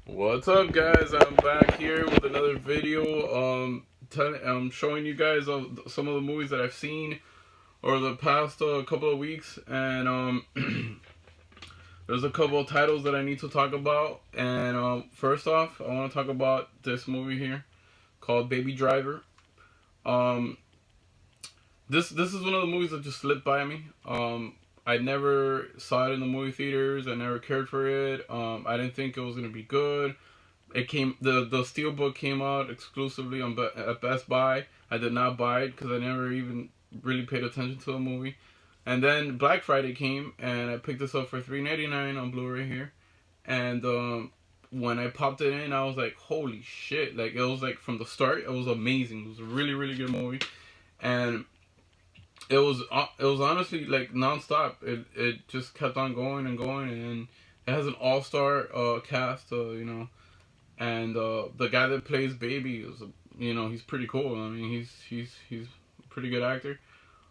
What's up, guys? I'm back here with another video. I'm showing you guys some of the movies that I've seen over the past couple of weeks, and there's a couple of titles that I need to talk about. And first off, I want to talk about this movie here called Baby Driver. Um, this is one of the movies that just slipped by me. I never saw it in the movie theaters. I never cared for it. I didn't think it was gonna be good. The steelbook came out exclusively at Best Buy. I did not buy it because I never even really paid attention to the movie. And then Black Friday came, and I picked this up for $3.99 on Blu-ray here. And when I popped it in, I was like, "Holy shit!" Like it was like from the start, it was amazing. It was a really really good movie, and it was honestly like nonstop. It just kept on going and going, and it has an all-star cast. And the guy that plays Baby is, he's pretty cool. I mean, he's a pretty good actor.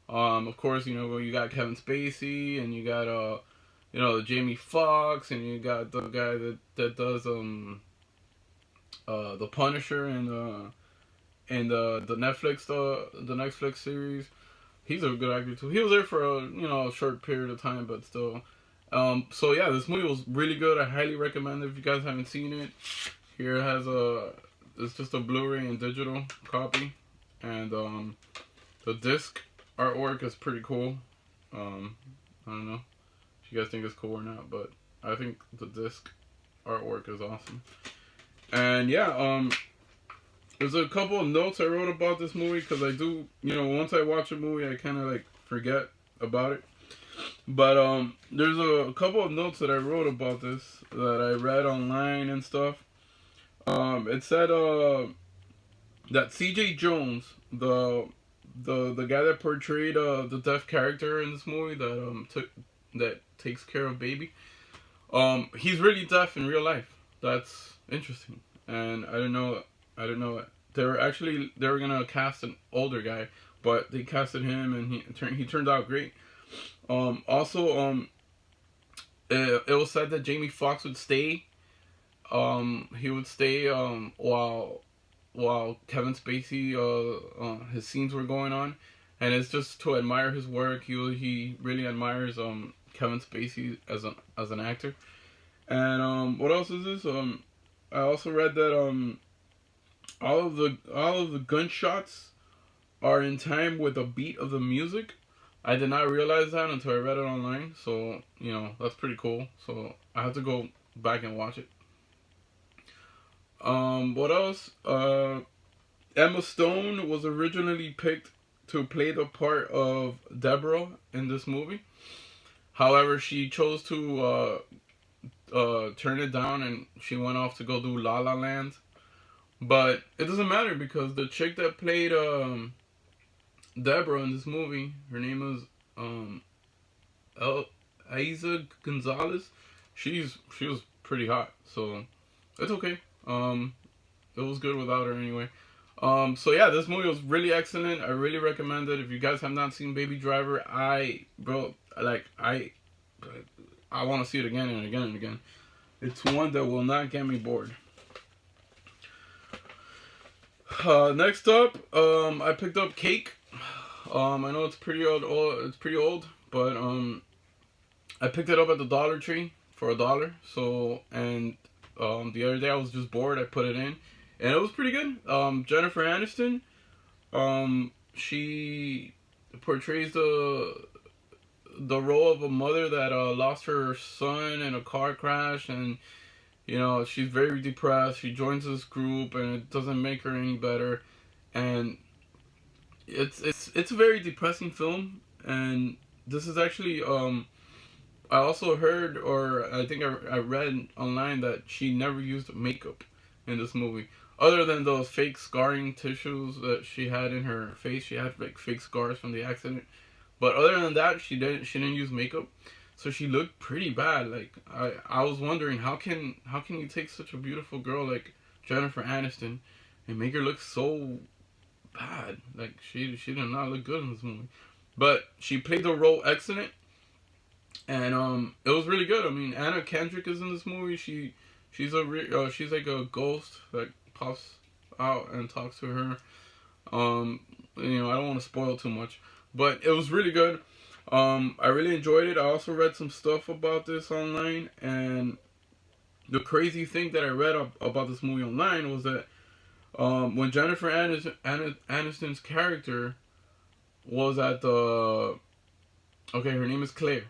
Of course, you got Kevin Spacey, and you got Jamie Foxx, and you got the guy that does the Punisher and the Netflix series. He's a good actor too. He was there for a short period of time, but still. So yeah, this movie was really good. I highly recommend it if you guys haven't seen it. Here it has it's just a Blu-ray and digital copy, and the disc artwork is pretty cool. I don't know if you guys think it's cool or not, but I think the disc artwork is awesome. And yeah, there's a couple of notes I wrote about this movie because I do, once I watch a movie, I kind of like forget about it. But there's a couple of notes that I wrote about this that I read online and stuff. It said that C.J. Jones, the guy that portrayed the deaf character in this movie that takes care of Baby, he's really deaf in real life. That's interesting, and I didn't know that. They were gonna cast an older guy, but they casted him, and he turned out great. Also, it was said that Jamie Foxx would stay. He would stay while Kevin Spacey his scenes were going on, and it's just to admire his work. He really admires Kevin Spacey as an actor. And what else is this? I also read that all of the gunshots are in time with the beat of the music. I did not realize that until I read it online. So that's pretty cool. So I have to go back and watch it. What else? Emma Stone was originally picked to play the part of Deborah in this movie. However, she chose to turn it down, and she went off to go do La La Land. But it doesn't matter because the chick that played Deborah in this movie, her name is Eiza Gonzalez. She was pretty hot, so it's okay. It was good without her anyway. So yeah, this movie was really excellent. I really recommend it. If you guys have not seen Baby Driver, I want to see it again and again and again. It's one that will not get me bored. Next up, I picked up Cake. I know it's pretty old, but I picked it up at the Dollar Tree for $1. So, and the other day I was just bored. I put it in, and it was pretty good. Jennifer Aniston, she portrays the role of a mother that lost her son in a car crash, and she's very depressed. She joins this group, and it doesn't make her any better. And it's a very depressing film. And this is actually I also heard, or I think I read online that she never used makeup in this movie, other than those fake scarring tissues that she had in her face. She had like fake scars from the accident, but other than that, she didn't use makeup. So she looked pretty bad. Like I was wondering how can you take such a beautiful girl like Jennifer Aniston and make her look so bad? Like she did not look good in this movie, but she played the role excellent, and it was really good. I mean, Anna Kendrick is in this movie. She's like a ghost that pops out and talks to her. Um, I don't want to spoil too much, but it was really good. I really enjoyed it. I also read some stuff about this online, and the crazy thing that I read about this movie online was that when Jennifer Aniston's character was at the her name is Claire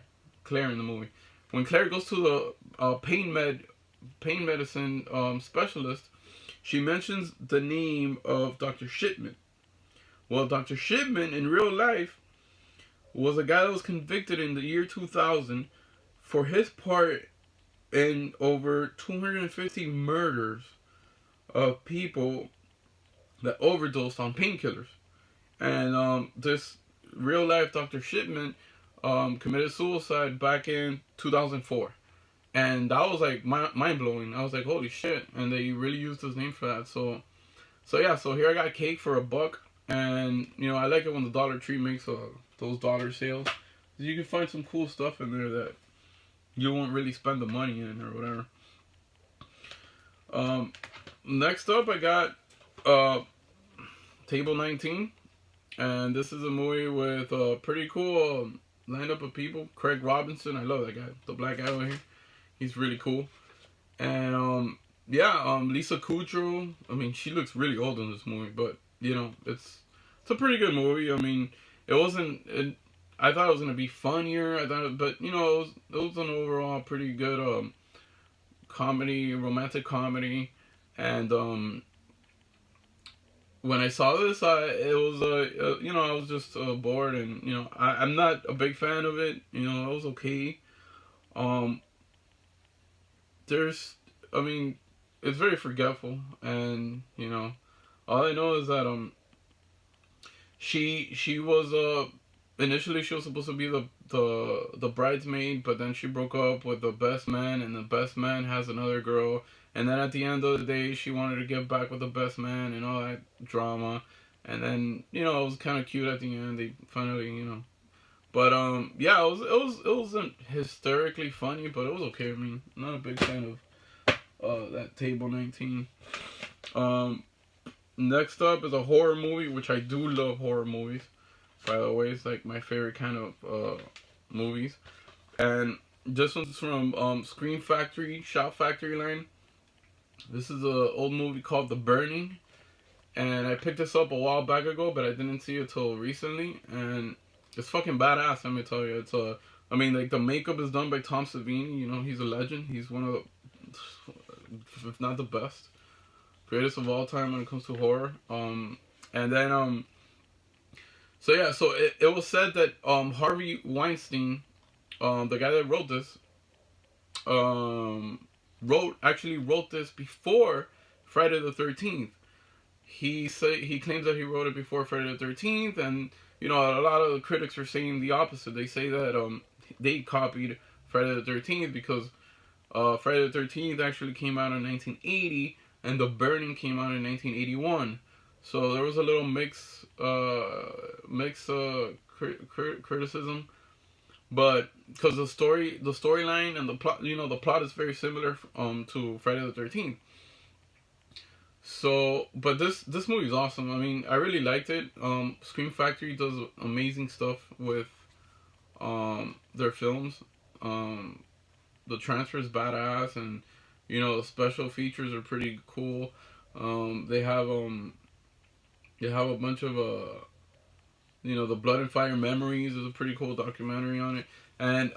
in the movie. When Claire goes to the pain medicine specialist, she mentions the name of Dr. Shipman. Well, Dr. Shipman in real life was a guy that was convicted in the year 2000 for his part in over 250 murders of people that overdosed on painkillers. And this real life Dr. Shipman committed suicide back in 2004. And that was like mind blowing. I was like, holy shit! And they really used his name for that. So yeah. So here I got cake for $1, and I like it when the Dollar Tree makes those dollar sales. You can find some cool stuff in there that you won't really spend the money in or whatever. Next up, I got Table 19, and this is a movie with a pretty cool lineup of people. Craig Robinson, I love that guy, the black guy over here. He's really cool. And Lisa Kudrow. I mean, she looks really old in this movie, but it's a pretty good movie. I mean, it wasn't. I thought it was gonna be funnier. But it was an overall pretty good comedy, romantic comedy, and when I saw this, I was just bored, and I'm not a big fan of it. It was okay. Um, it's very forgetful, and all I know is that she was initially she was supposed to be the bridesmaid, but then she broke up with the best man, and the best man has another girl, and then at the end of the day she wanted to get back with the best man and all that drama, and then it was kind of cute at the end. They finally but it wasn't hysterically funny, but it was okay. I mean, I'm not a big fan of that Table 19. Next up is a horror movie, which I do love horror movies. By the way, it's like my favorite kind of movies. And this one's from Scream Factory, Shout Factory line. This is an old movie called The Burning, and I picked this up a while back ago, but I didn't see it till recently, and it's fucking badass. Let me tell you, like the makeup is done by Tom Savini. He's a legend. He's one of the, if not the best, greatest of all time when it comes to horror. And then so it was said that Harvey Weinstein, the guy that wrote this, wrote this before Friday the 13th. He claims that he wrote it before Friday the 13th, and a lot of the critics are saying the opposite. They say that they copied Friday the 13th because Friday the 13th actually came out in 1980, and The Burning came out in 1981. So there was a little criticism, but because the storyline and the plot, the plot is very similar to Friday the 13th. So, but this movie is awesome. I mean, I really liked it. Scream Factory does amazing stuff with their films. The transfer is badass, and the special features are pretty cool. They have a bunch of the Blood and Fire Memories is a pretty cool documentary on it. And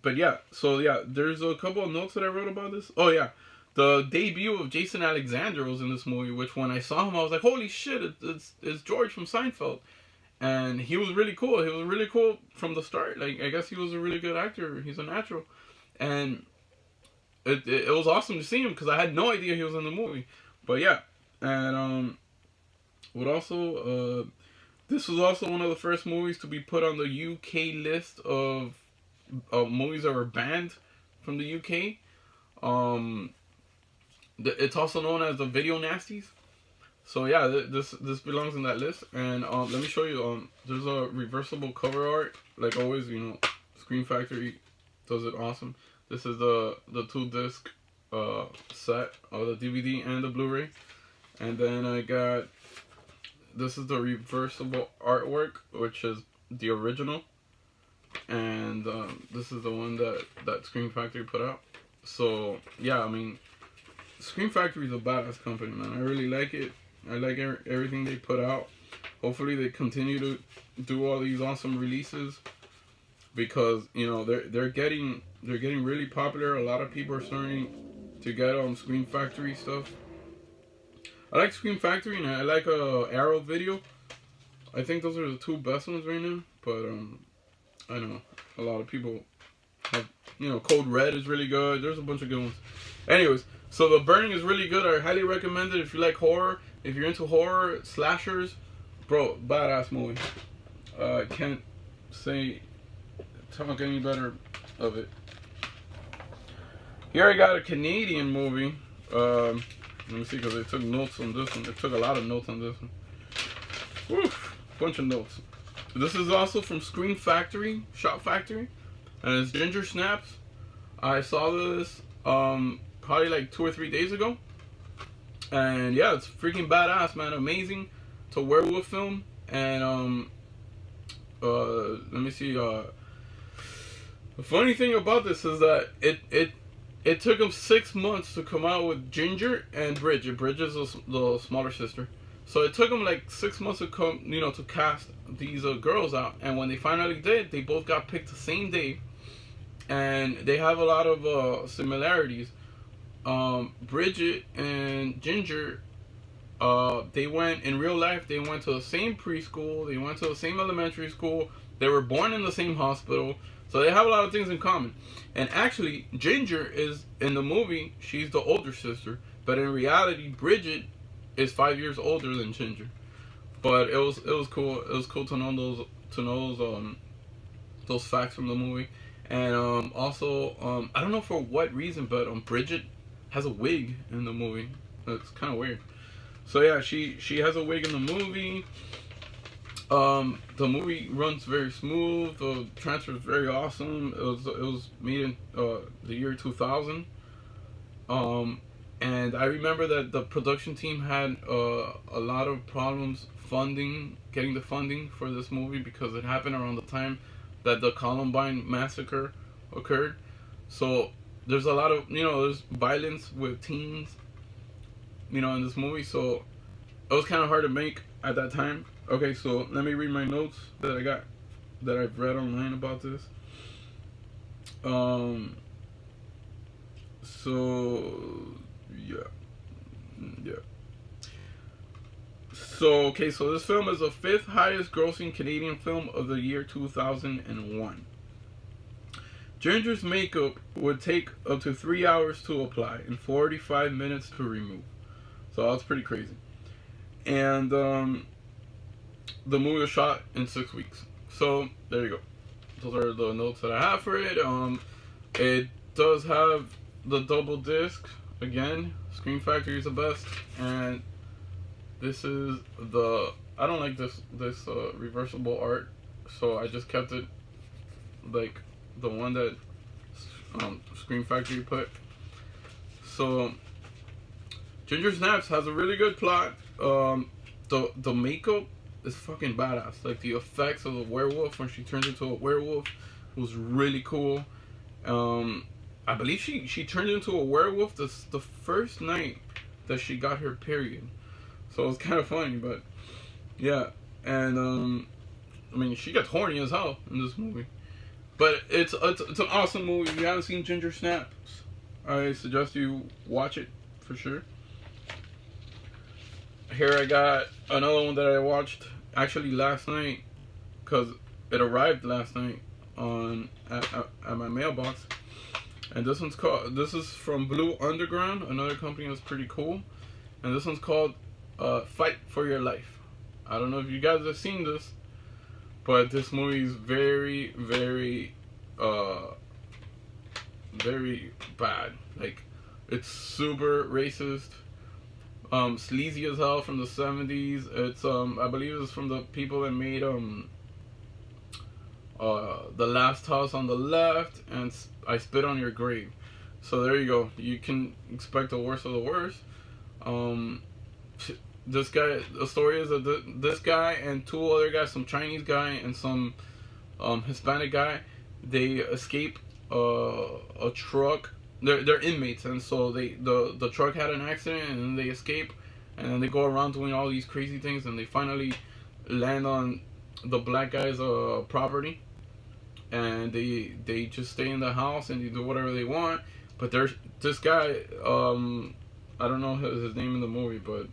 but yeah, so yeah, there's a couple of notes that I wrote about this. Oh yeah, the debut of Jason Alexander was in this movie, which when I saw him I was like, holy shit, it's George from Seinfeld. And he was really cool. He was really cool from the start. Like, I guess he was a really good actor. He's a natural. And it was awesome to see him because I had no idea he was in the movie. But yeah, and this was also one of the first movies to be put on the UK list of movies that were banned from the UK. It's also known as the Video Nasties. So yeah, this belongs in that list. And let me show you. There's a reversible cover art. Like always, Scream Factory does it awesome. This is the 2-disc set, the DVD and the Blu-ray. And then I got, this is the reversible artwork, which is the original. And this is the one that Scream Factory put out. So, yeah, I mean, Scream Factory is a badass company, man. I really like it. I like everything they put out. Hopefully they continue to do all these awesome releases, because, you know, they're getting really popular. A lot of people are starting to get on Scream Factory stuff. I like Scream Factory and I like Arrow Video. I think those are the two best ones right now. But I know a lot of people have, you know, Code Red is really good. There's a bunch of good ones. Anyways, so The Burning is really good. I highly recommend it if you like horror. If you're into horror, slashers, bro, badass movie. I can't talk any better of it. Here I got a Canadian movie. Let me see, because they took notes on this one. They took a lot of notes on this one. Woof, bunch of notes. This is also from Scream Factory, Shop Factory, and it's Ginger Snaps. I saw this probably like 2 or 3 days ago, and yeah, it's freaking badass, man. Amazing. It's a werewolf film, and let me see. The funny thing about this is that it took them 6 months to come out with Ginger and Bridget. Bridget's the smaller sister. So it took them like 6 months to come, you know, to cast these girls out. And when they finally did, they both got picked the same day. And they have a lot of similarities. Bridget and Ginger, they went, in real life, they went to the same preschool. They went to the same elementary school. They were born in the same hospital. So they have a lot of things in common. And actually, Ginger is, in the movie, she's the older sister. But in reality, Bridget is 5 years older than Ginger. But it was cool. It was cool to know those facts from the movie. And also, I don't know for what reason, but Bridget has a wig in the movie. That's kind of weird. So yeah, she has a wig in the movie. The movie runs very smooth. The transfer is very awesome. It was made in the year 2000. And I remember that the production team had a lot of problems getting the funding for this movie, because it happened around the time that the Columbine massacre occurred. So there's a lot of, you know, there's violence with teens, you know, in this movie. So it was kind of hard to make at that time. Okay, so let me read my notes that I got, that I've read online about this. So yeah. So okay, so this film is the 5th highest grossing Canadian film of the year 2001. Ginger's makeup would take up to 3 hours to apply and 45 minutes to remove. So that's pretty crazy. And the movie was shot in 6 weeks. So there you go. Those are the notes that I have for it. It does have the double disc. Again, Scream Factory is the best. And this is the, I don't like this reversible art, so I just kept it like the one that Scream Factory put. So Ginger Snaps has a really good plot. The makeup is fucking badass. Like the effects of the werewolf when she turns into a werewolf was really cool. I believe she turned into a werewolf the first night that she got her period. So it was kind of funny, but yeah. And I mean, she gets horny as hell in this movie. But it's an awesome movie. If you haven't seen Ginger Snaps, I suggest you watch it for sure. Here I got another one that I watched actually last night, because it arrived last night at my mailbox. And this is from Blue Underground, another company that's pretty cool. And this one's called Fight for Your Life. I don't know if you guys have seen this, but this movie is very, very, very bad. Like, it's super racist, sleazy as hell, from the 70s. It's I believe it's from the people that made The Last House on the Left and I Spit on Your Grave. So there you go. You can expect the worst of the worst. Um, this guy. The story is that this guy and two other guys, some Chinese guy and some Hispanic guy, they escape a truck. They're inmates, and so the truck had an accident, and then they escape, and then they go around doing all these crazy things, and they finally land on the black guy's property, and they just stay in the house and they do whatever they want. But there's this guy. I don't know his name in the movie, but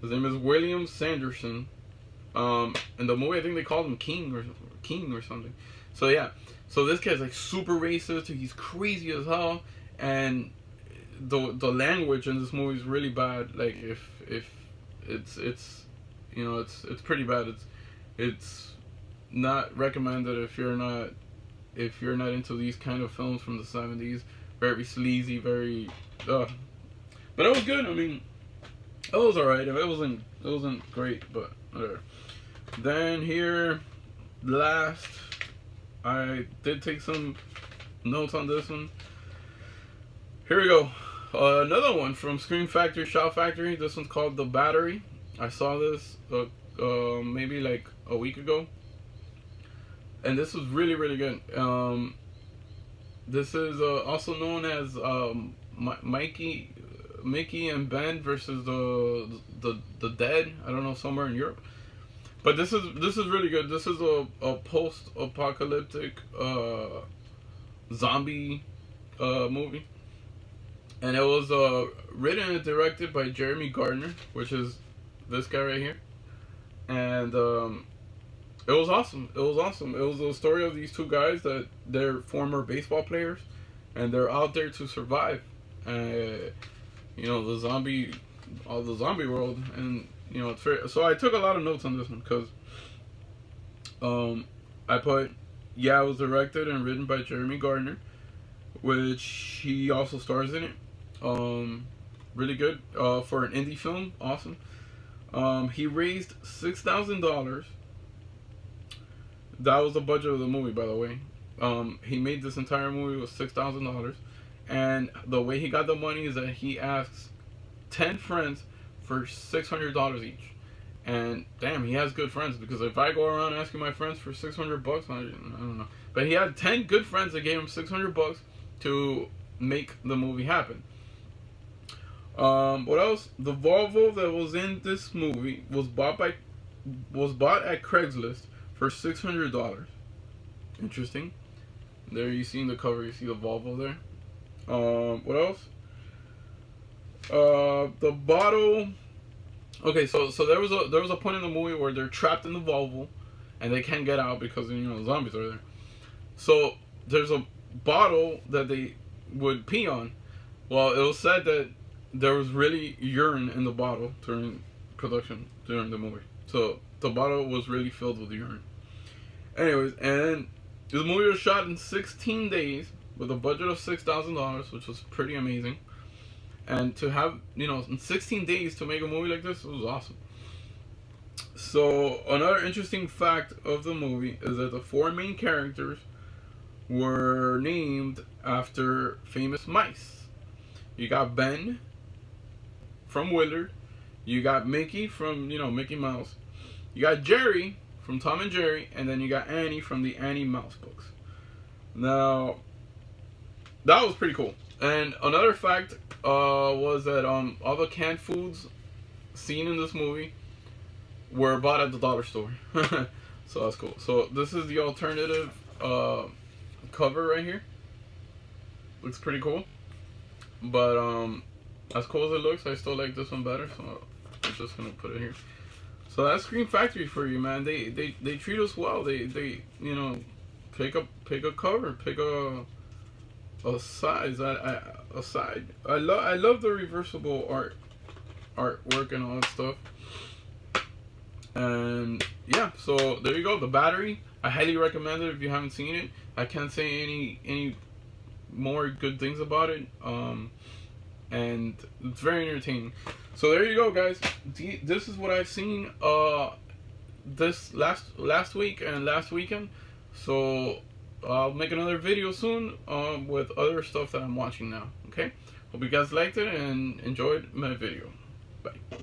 his name is William Sanderson. In the movie, I think they called him King or something. So yeah, so this guy's like super racist. He's crazy as hell, and the language in this movie is really bad. Like if it's you know it's pretty bad. It's not recommended if you're not into these kind of films from the 70s. Very sleazy, very but it was good. I mean, it was alright. It wasn't great, but whatever. Then here, last, I did take some notes on this one. Here we go. Another one from Scream Factory, Shout Factory. This one's called The Battery. I saw this maybe like a week ago, and this was really really good. This is also known as Mickey and Ben versus the Dead. I don't know, somewhere in Europe. But this is really good. This is a post-apocalyptic zombie movie, and it was written and directed by Jeremy Gardner, which is this guy right here, and it was awesome. It was awesome. It was a story of these two guys that they're former baseball players, and they're out there to survive. You know, the zombie world, and you know it's fair. So I took a lot of notes on this one because I put, yeah, it was directed and written by Jeremy Gardner, which he also stars in it. Really good for an indie film. Awesome. He raised $6,000. That was the budget of the movie, by the way. He made this entire movie with $6,000, and the way he got the money is that he asks 10 friends for $600 each. And damn, he has good friends, because if I go around asking my friends for $600, I don't know. But he had 10 good friends that gave him $600 to make the movie happen. What else? The Volvo that was in this movie was bought at Craigslist for $600. Interesting. There you see in the cover, you see the Volvo there. What else? The bottle. Okay, so there was a point in the movie where they're trapped in the Volvo, and they can't get out because zombies are there. So there's a bottle that they would pee on. Well, it was said that there was really urine in the bottle during production, during the movie. So the bottle was really filled with urine. Anyways, and the movie was shot in 16 days with a budget of $6,000, which was pretty amazing. And to have, in 16 days to make a movie like this, it was awesome. So another interesting fact of the movie is that the 4 main characters were named after famous mice. You got Ben from Willard. You got Mickey from, Mickey Mouse. You got Jerry from Tom and Jerry. And then you got Annie from the Annie Mouse books. Now, that was pretty cool. And another fact was that all the canned foods seen in this movie were bought at the dollar store. So that's cool. So this is the alternative cover right here. Looks pretty cool. But as cool as it looks, I still like this one better. So I'm just gonna put it here. So that's Scream Factory for you, man. They treat us well. They pick a cover, pick a size. A side. I love the reversible artwork and all that stuff. And yeah, so there you go. The Battery. I highly recommend it if you haven't seen it. I can't say any more good things about it. And it's very entertaining. So there you go, guys. This is what I've seen this last week and last weekend. So I'll make another video soon with other stuff that I'm watching now. Okay, hope you guys liked it and enjoyed my video. Bye.